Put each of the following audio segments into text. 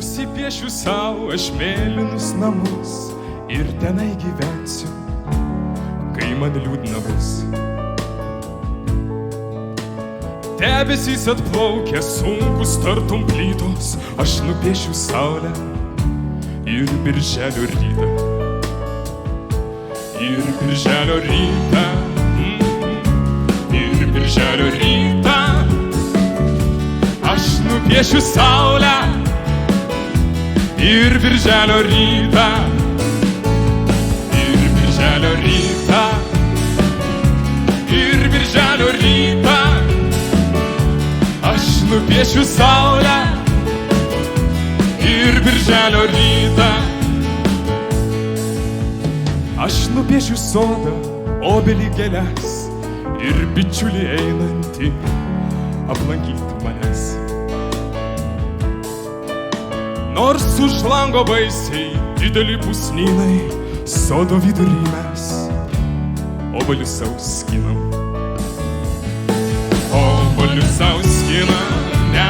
Nusipiešiu savo aš mėlynus namus ir tenai gyvensiu, kai man liūdna bus. Debesys atplaukia sunkus tartum plytos, aš nupiešiu saulę ir birželio rytą. Ir birželio rytą, ir birželio rytą, aš nupiešiu saulę ir birželio rytą. Ir birželio rytą, ir birželio rytą, aš nupiešiu saulę ir birželio rytą. Aš nupiešiu sodą, obelį gėles ir bičiulį einantį aplankyti manęs. Nors už lango baisiai dideli pusnynai, sodo vidury mes obolius sau skinam. Obolius sau skinam, ne,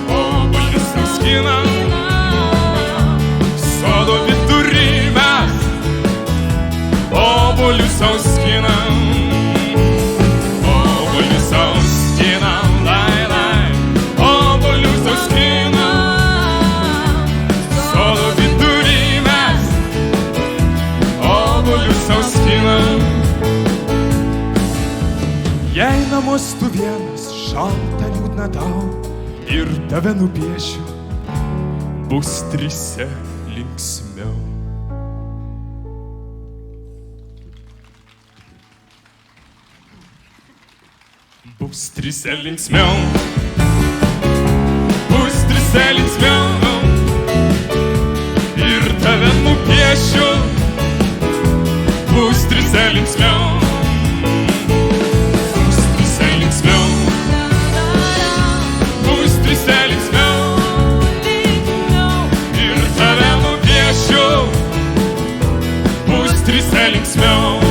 obolius sau skinam. Sodo vidury mes obolius sau skinam. Obolius sau skinam, lai, obolius sau skinam. Sodo vidury mes obolius sau skinam. Jei namus tu vienas, šalta liūdna tau ir tave nupiešiu, bus trise linksmiau. Bus trise linksmiau, bus trise linksmiau, ir tave nupiešiu, bus trise linksmiau. Bus trise linksmiau, bus trise linksmiau, ir tave nupiešiu, bus trise linksmiau.